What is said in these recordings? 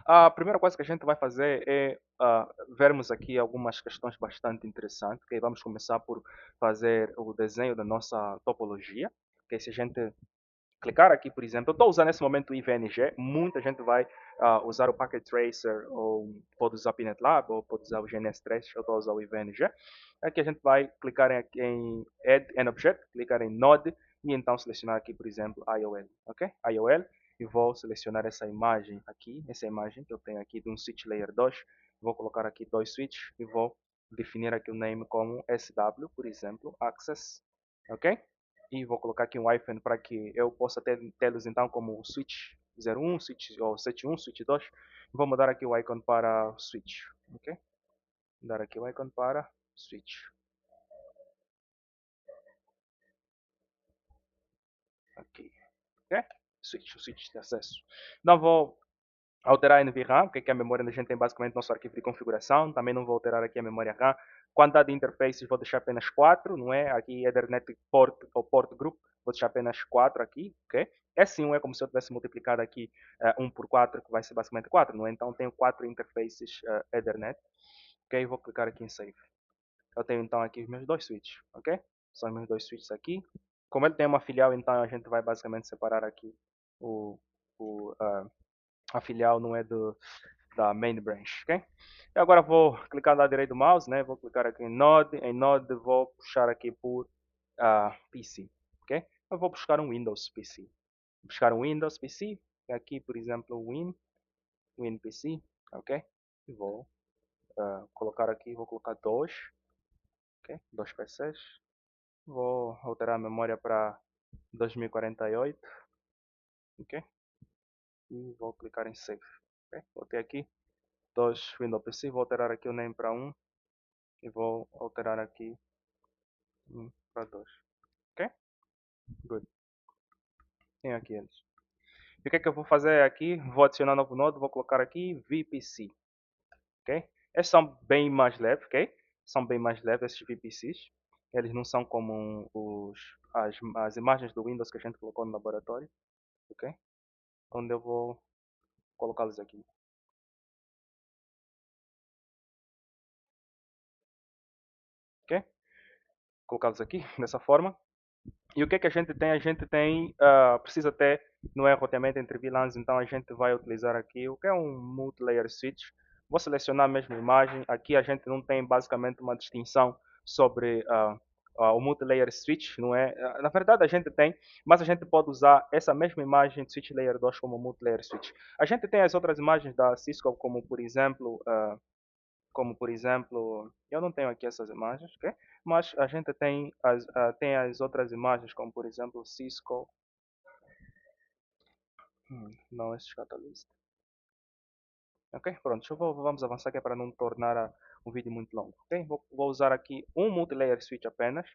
A primeira coisa que a gente vai fazer é vermos aqui algumas questões bastante interessantes. Ok? Vamos começar por fazer o desenho da nossa topologia. Ok? Se a gente clicar aqui, por exemplo, eu estou usando nesse momento o IVNG, muita gente vai usar o Packet Tracer, ou pode usar o PinetLab, ou pode usar o GNS3, eu estou usando o IVNG. Aqui a gente vai clicar em Add an Object, clicar em Node, e então selecionar aqui, por exemplo, IOL, ok? IOL, e vou selecionar essa imagem aqui, essa imagem que eu tenho aqui de um Switch Layer 2, vou colocar aqui dois switches, e vou definir aqui o name como SW, por exemplo, Access, ok? E vou colocar aqui um hyphen para que eu possa tê-los então como switch 01, switch ou 71, switch 2. Vou mudar aqui o icon para switch, ok? Mudar aqui o icon para switch, aqui, ok? Switch, o switch de acesso. Não vou alterar a NVRAM, que é a memória onde a gente tem basicamente nosso arquivo de configuração. Também não vou alterar aqui a memória RAM. Quantidade de interfaces vou deixar apenas 4, não é? Aqui Ethernet port ou port group, vou deixar apenas 4 aqui, ok? S1 é como se eu tivesse multiplicado aqui 1 por 4, que vai ser basicamente 4, não é? Então tenho 4 interfaces Ethernet, ok? Vou clicar aqui em Save. Eu tenho então aqui os meus dois switches, ok? São os meus dois switches aqui. Como ele tem uma filial, então a gente vai basicamente separar aqui o, a filial não é da main branch, ok? E agora vou clicar no lado direito do mouse, né? Vou clicar aqui em Node vou puxar aqui por PC, ok? Eu vou buscar um Windows PC. Vou buscar um Windows PC, aqui por exemplo Win PC, ok? E vou colocar aqui, vou colocar dois, ok? Dois PCs. Vou alterar a memória para 2048, ok? E vou clicar em Save, ok? Vou ter aqui dois Windows PC, vou alterar aqui o name para um e vou alterar aqui para 2. Ok? Good. Tenho aqui eles. E o que é que eu vou fazer aqui? Vou adicionar um novo node, vou colocar aqui VPC. Ok? Estes são bem mais leves, ok? São bem mais leves esses VPCs. Eles não são como as imagens do Windows que a gente colocou no laboratório, ok? Onde eu vou colocá-los aqui, ok? Colocá-los aqui dessa forma. E o que é que a gente tem? A gente tem, precisa ter, não é roteamento entre VLANs, então a gente vai utilizar aqui o que é um multi-layer switch. Vou selecionar a mesma imagem. Aqui a gente não tem basicamente uma distinção sobre o multi-layer switch, não é? Na verdade a gente tem, mas a gente pode usar essa mesma imagem de switch layer 2 como multi-layer switch. A gente tem as outras imagens da Cisco, como por exemplo, eu não tenho aqui essas imagens, ok? Mas a gente tem as outras imagens, como por exemplo Cisco, não esses catalyst. Ok, pronto, vamos avançar aqui para não tornar um vídeo muito longo, ok? Vou usar aqui um multilayer switch apenas,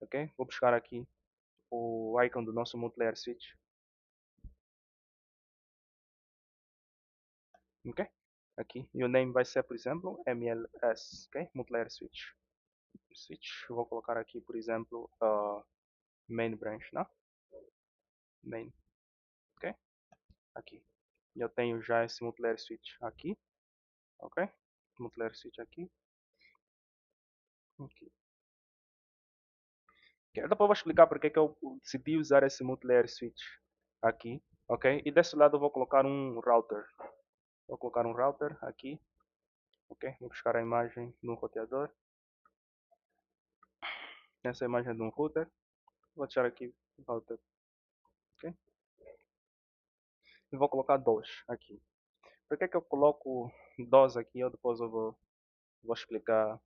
ok? Vou buscar aqui o icon do nosso multilayer switch, ok? Aqui, e o name vai ser, por exemplo, MLS, ok? Multilayer switch. Vou colocar aqui, por exemplo, main branch, não? Main, ok? Aqui. Eu tenho já esse multilayer switch aqui, ok? Multilayer switch aqui, aqui. Okay. Depois eu vou explicar porque que eu decidi usar esse multilayer switch aqui, ok? E desse lado eu vou colocar um router. Vou colocar um router aqui, ok? Vou buscar a imagem no roteador. Essa é a imagem de um router. Vou deixar aqui o router, ok? E vou colocar dois aqui. Por que eu coloco dois aqui? Eu depois vou explicar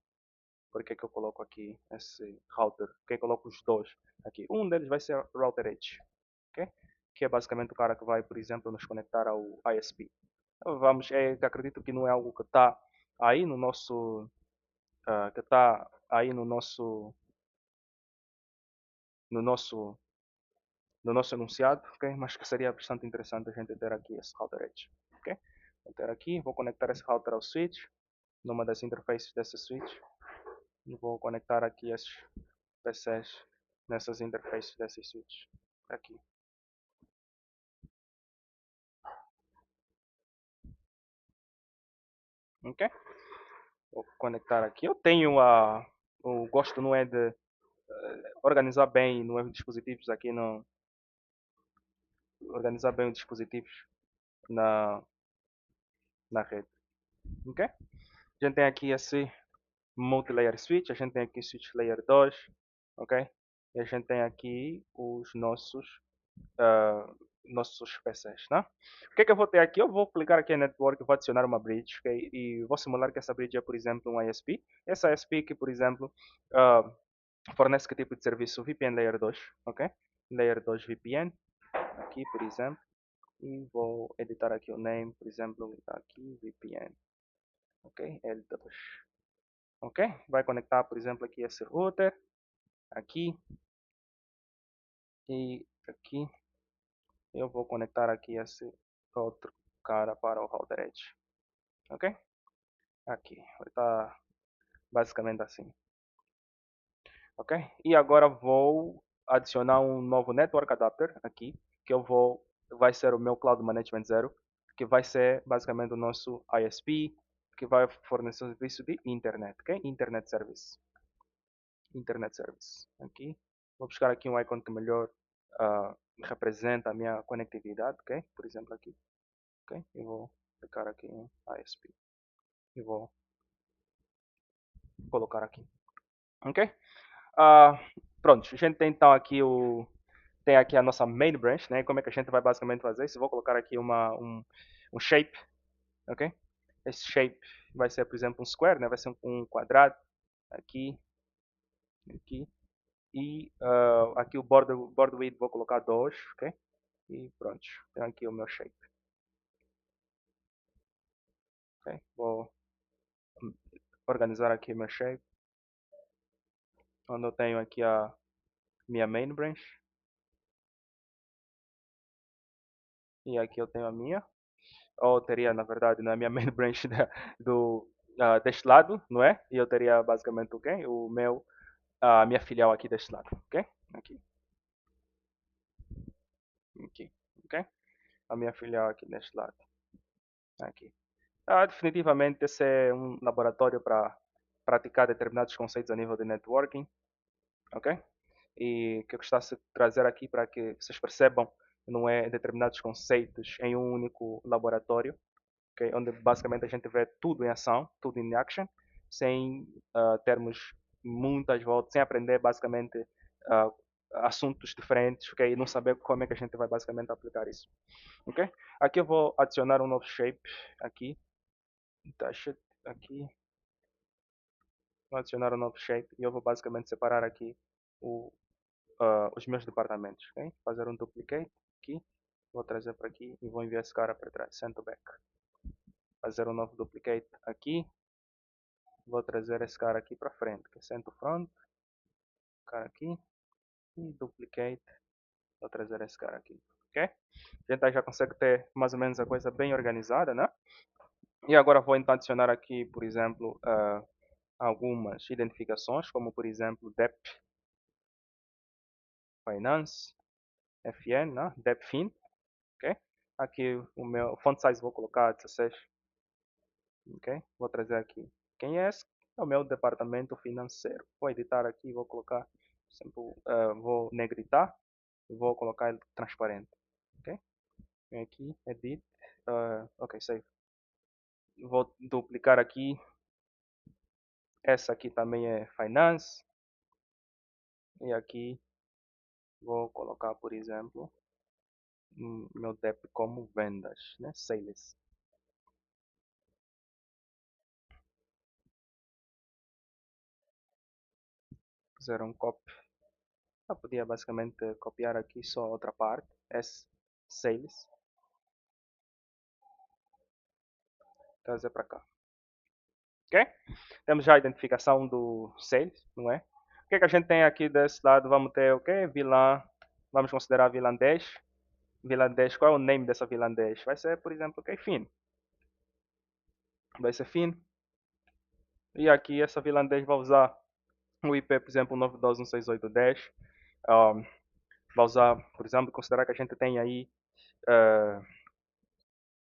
por que eu coloco aqui esse router. Por que eu coloco os dois aqui? Um deles vai ser router Edge, ok? Que é basicamente o cara que vai, por exemplo, nos conectar ao ISP. Vamos, acredito que não é algo que está aí no nosso, que está aí no nosso, no nosso enunciado, ok? Mas que seria bastante interessante a gente ter aqui esse router Edge, ok? Vou ter aqui, vou conectar esse router ao switch, numa das interfaces desse switch, e vou conectar aqui esses PCs nessas interfaces desses switches aqui. Ok? Vou conectar aqui. Eu tenho a. O gosto não é de organizar bem não é, os dispositivos aqui no. Organizar bem os dispositivos na, na rede. Ok? A gente tem aqui esse multi-layer switch, a gente tem aqui switch layer 2, ok? E a gente tem aqui os nossos PCs, né? O que é que eu vou ter aqui? Eu vou clicar aqui em Network, vou adicionar uma bridge, ok? E vou simular que essa bridge é, por exemplo, um ISP. Essa ISP que, por exemplo, uh, fornece que tipo de serviço? VPN Layer 2, ok? Layer 2 VPN, aqui, por exemplo. E vou editar aqui o name, por exemplo, aqui, VPN, ok? L2. Ok? Vai conectar, por exemplo, aqui esse router, aqui e aqui. Eu vou conectar aqui esse outro cara para o router edge. Ok? Aqui. Está basicamente assim. Ok? E agora vou adicionar um novo network adapter aqui, que vai ser o meu Cloud Management Zero, que vai ser basicamente o nosso ISP, que vai fornecer o serviço de internet, ok? Internet Service. Internet Service. Aqui. Vou buscar aqui um icon que melhor representa a minha conectividade, ok? Por exemplo aqui, ok? Eu vou clicar aqui em ISP e vou colocar aqui, ok? Ah, pronto, a gente tem então aqui tem aqui a nossa main branch, né? Como é que a gente vai basicamente fazer isso? Vou colocar aqui um shape, ok? Esse shape vai ser, por exemplo, um square, né? Vai ser um quadrado aqui, aqui. E aqui o border width vou colocar 2, ok? E pronto, tenho aqui o meu shape. Ok? Vou organizar aqui o meu shape, onde eu tenho aqui a minha main branch. E aqui eu tenho a minha. Ou teria, na verdade, na minha main branch deste lado, não é? E eu teria basicamente o quê? A minha filial aqui deste lado, ok? Aqui, aqui, ok? A minha filial aqui deste lado, aqui. Definitivamente esse é um laboratório para praticar determinados conceitos a nível de networking, ok? E que eu gostasse de trazer aqui para que vocês percebam não é determinados conceitos em um único laboratório, okay? Onde basicamente a gente vê tudo em ação, tudo em action, sem termos muitas voltas, sem aprender basicamente uh, assuntos diferentes, ok? E não saber como é que a gente vai basicamente aplicar isso, ok? Aqui eu vou adicionar um novo shape aqui, touch aqui, vou adicionar um novo shape e eu vou basicamente separar aqui o, os meus departamentos, ok? Fazer um duplicate aqui, vou trazer para aqui e vou enviar esse cara para trás, send to back. Fazer um novo duplicate aqui, vou trazer esse cara aqui para frente, que é send to front, cara aqui, e duplicate, vou trazer esse cara aqui, ok? A gente já consegue ter mais ou menos a coisa bem organizada, né? E agora vou então adicionar aqui, por exemplo, algumas identificações, como por exemplo DEP Finance, FN, né? DEP Fin, ok? Aqui o meu font size vou colocar 16, ok? Vou trazer aqui. Quem é esse? É o meu departamento financeiro. Vou editar aqui, vou colocar, sempre, vou negritar e vou colocar ele transparente, ok? Vem aqui, edit, ok, save. Vou duplicar aqui. Essa aqui também é finance. E aqui vou colocar, por exemplo, meu DEP como vendas, né? Sales. Fazer um copy. Eu podia basicamente copiar aqui só outra parte, S Sales, trazer para cá. Ok? Temos já a identificação do Sales, não é? O que, é que a gente tem aqui desse lado? Vamos ter o okay? que? VLAN. Vamos considerar a VLAN 10. VLAN 10, qual é o name dessa VLAN 10? Vai ser, por exemplo, okay? FIN. Vai ser FIN. E aqui essa VLAN 10 vai usar o IP, por exemplo, 9.12.168.10. Um, vai usar, por exemplo, considerar que a gente tem aí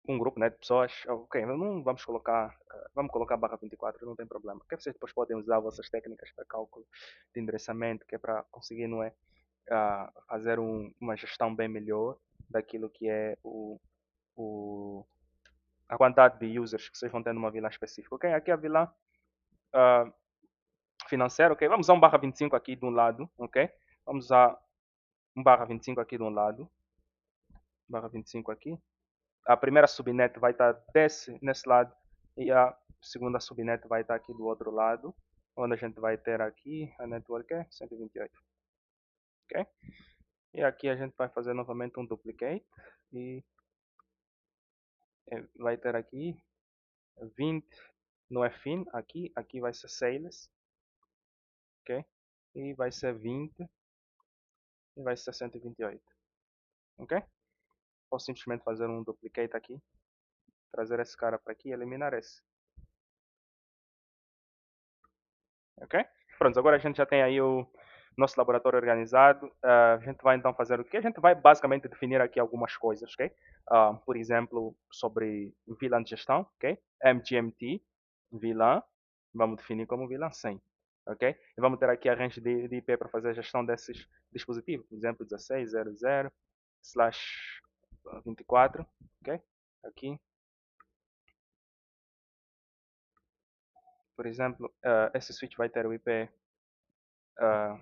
um grupo, né, de pessoas, ok, não vamos colocar, vamos colocar barra 24, não tem problema, porque vocês depois podem usar vossas técnicas para cálculo de endereçamento, que é para conseguir, não é, fazer uma gestão bem melhor daquilo que é o, a quantidade de users que vocês vão ter numa vila específica, ok? Aqui a vila ah, financeira, ok? Vamos usar um barra 25 aqui de um lado, ok? Vamos usar um barra 25 aqui de um lado, barra 25 aqui. A primeira subnet vai estar nesse lado e a segunda subnet vai estar aqui do outro lado, onde a gente vai ter aqui a network é 128, ok? E aqui a gente vai fazer novamente um duplicate e vai ter aqui 20 no FIN, aqui vai ser sales, ok? E vai ser 20 e vai ser 128, ok? Posso simplesmente fazer um duplicate aqui, trazer esse cara para aqui e eliminar esse. Ok? Pronto, agora a gente já tem aí o nosso laboratório organizado. A gente vai então fazer o quê? A gente vai basicamente definir aqui algumas coisas, ok? Por exemplo, sobre VLAN de gestão, ok? MGMT, VLAN, vamos definir como VLAN 100, ok? E vamos ter aqui a range de IP para fazer a gestão desses dispositivos, por exemplo, 16.00/24, ok? Aqui, por exemplo, esse switch vai ter o IP, uh,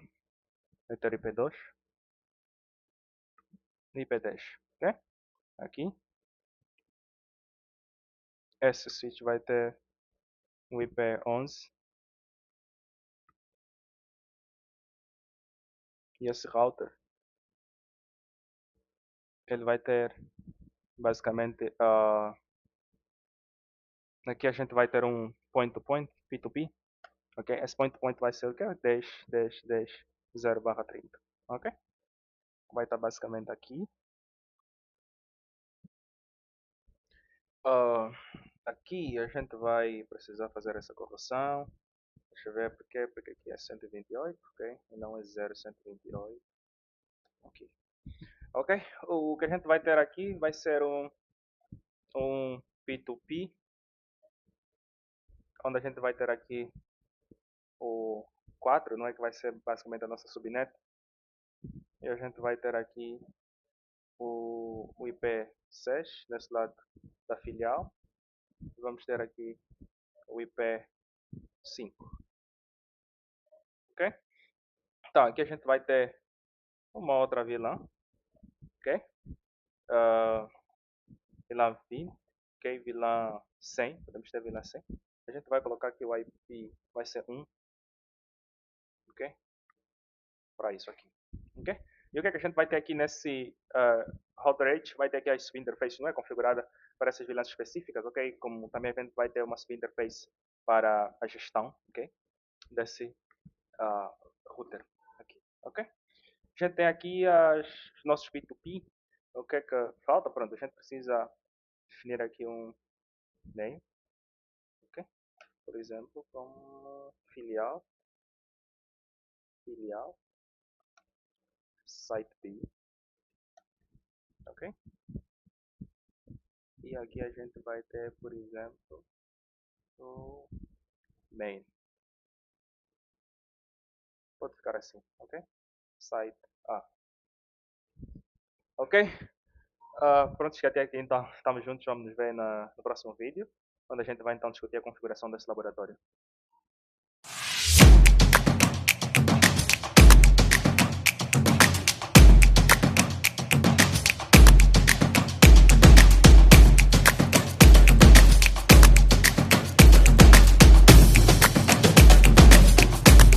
vai ter IP2 e IP10, ok? Aqui, esse switch vai ter o IP11 e esse router ele vai ter basicamente aqui a gente vai ter um point to point P2P, ok? Esse point to point vai ser o que? 10, 10, 10, 0/30, ok? Vai estar basicamente aqui. Ah, aqui a gente vai precisar fazer essa correção. Deixa eu ver porque aqui é 128, ok? E não é 0,128. Ok. Ok? O que a gente vai ter aqui vai ser um P2P, onde a gente vai ter aqui o 4, não é, que vai ser basicamente a nossa subnet. E a gente vai ter aqui o IP6 nesse lado da filial. E vamos ter aqui o IP5, ok? Então, aqui a gente vai ter uma outra vilã, ok? Uh, vilã 20, ok? Vilã 100, podemos ter vilã 100. A gente vai colocar aqui o IP, vai ser 1, ok? Para isso aqui, ok? E o que, é que a gente vai ter aqui nesse router H? Vai ter aqui a subinterface, não é configurada para essas VLANs específicas, ok? Como também a gente vai ter uma subinterface para a gestão, ok? Desse router aqui, ok? A gente tem aqui os nossos P2P. O que é que falta? Pronto, a gente precisa definir aqui um name, ok? Por exemplo, como filial, site B, ok? E aqui a gente vai ter, por exemplo, o main. Pode ficar assim, ok? Site A. Ok? Pronto, que até aqui então estamos juntos, vamos nos ver no próximo vídeo, onde a gente vai então discutir a configuração desse laboratório.